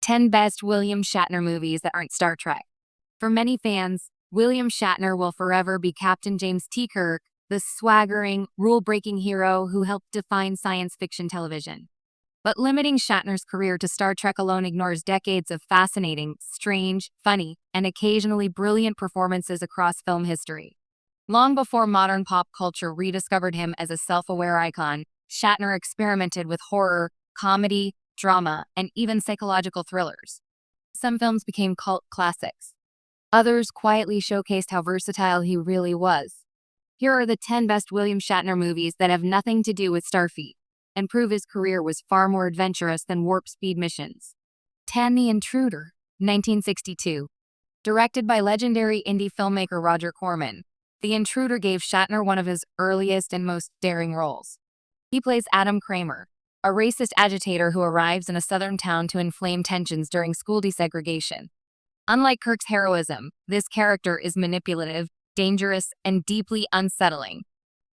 10 Best William Shatner Movies That Aren't Star Trek. For many fans, William Shatner will forever be Captain James T. Kirk, the swaggering, rule-breaking hero who helped define science fiction television. But limiting Shatner's career to Star Trek alone ignores decades of fascinating, strange, funny, and occasionally brilliant performances across film history. Long before modern pop culture rediscovered him as a self-aware icon, Shatner experimented with horror, comedy, drama, and even psychological thrillers. Some films became cult classics. Others quietly showcased how versatile he really was. Here are the 10 best William Shatner movies that have nothing to do with Starfleet and prove his career was far more adventurous than warp speed missions. 10. The Intruder, 1962. Directed by legendary indie filmmaker Roger Corman, The Intruder gave Shatner one of his earliest and most daring roles. He plays Adam Kramer, a racist agitator who arrives in a southern town to inflame tensions during school desegregation. Unlike Kirk's heroism, this character is manipulative, dangerous, and deeply unsettling.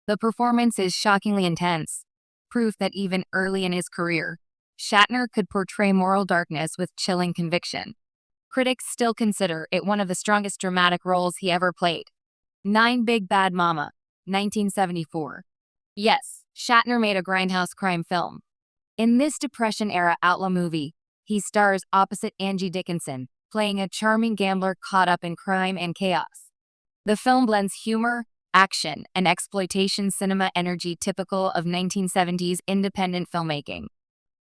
The performance is shockingly intense, proof that even early in his career, Shatner could portray moral darkness with chilling conviction. Critics still consider it one of the strongest dramatic roles he ever played. 9. Big Bad Mama, 1974. Yes, Shatner made a grindhouse crime film. In this Depression-era outlaw movie, he stars opposite Angie Dickinson, playing a charming gambler caught up in crime and chaos. The film blends humor, action, and exploitation cinema energy typical of 1970s independent filmmaking.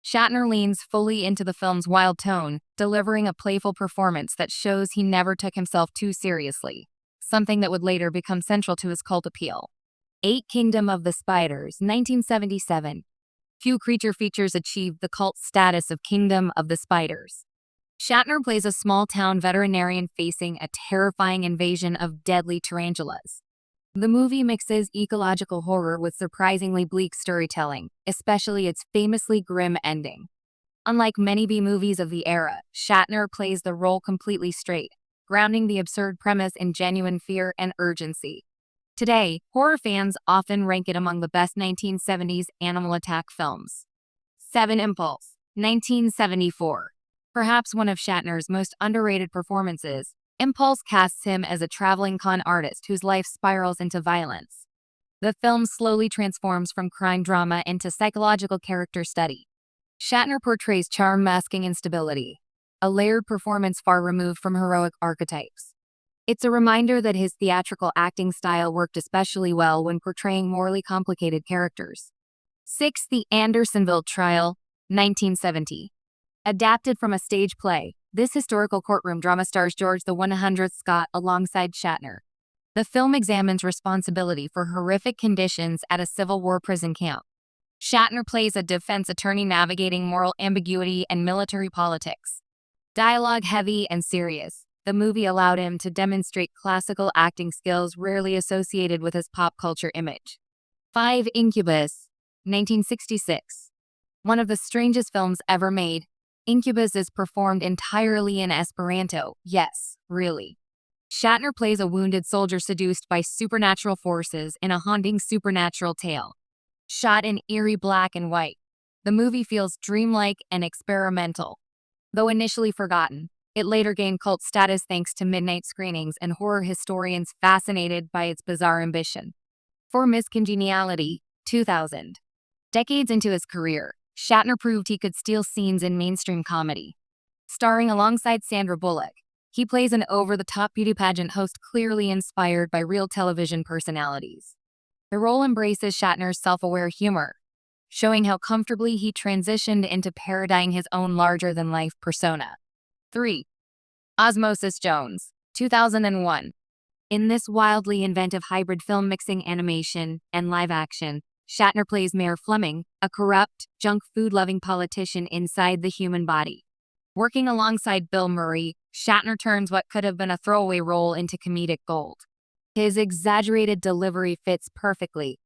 Shatner leans fully into the film's wild tone, delivering a playful performance that shows he never took himself too seriously, something that would later become central to his cult appeal. 8. Kingdom of the Spiders, 1977. Few creature features achieved the cult status of Kingdom of the Spiders. Shatner plays a small-town veterinarian facing a terrifying invasion of deadly tarantulas. The movie mixes ecological horror with surprisingly bleak storytelling, especially its famously grim ending. Unlike many B-movies of the era, Shatner plays the role completely straight, grounding the absurd premise in genuine fear and urgency. Today, horror fans often rank it among the best 1970s animal attack films. 7. Impulse, 1974. Perhaps one of Shatner's most underrated performances, Impulse casts him as a traveling con artist whose life spirals into violence. The film slowly transforms from crime drama into psychological character study. Shatner portrays charm masking instability, a layered performance far removed from heroic archetypes. It's a reminder that his theatrical acting style worked especially well when portraying morally complicated characters. 6. The Andersonville Trial, 1970. Adapted from a stage play, this historical courtroom drama stars George the 100th Scott alongside Shatner. The film examines responsibility for horrific conditions at a Civil War prison camp. Shatner plays a defense attorney navigating moral ambiguity and military politics. Dialogue heavy and serious, the movie allowed him to demonstrate classical acting skills rarely associated with his pop culture image. 5. Incubus, 1966. One of the strangest films ever made, Incubus is performed entirely in Esperanto. Yes, really. Shatner plays a wounded soldier seduced by supernatural forces in a haunting supernatural tale. Shot in eerie black and white, the movie feels dreamlike and experimental. Though initially forgotten, it later gained cult status thanks to midnight screenings and horror historians fascinated by its bizarre ambition. 4. Miss Congeniality, 2000. Decades into his career, Shatner proved he could steal scenes in mainstream comedy. Starring alongside Sandra Bullock, he plays an over-the-top beauty pageant host clearly inspired by real television personalities. The role embraces Shatner's self-aware humor, showing how comfortably he transitioned into parodying his own larger-than-life persona. 3. Osmosis Jones, 2001. In this wildly inventive hybrid film mixing animation and live action, Shatner plays Mayor Fleming, a corrupt, junk food-loving politician inside the human body. Working alongside Bill Murray, Shatner turns what could have been a throwaway role into comedic gold. His exaggerated delivery fits perfectly,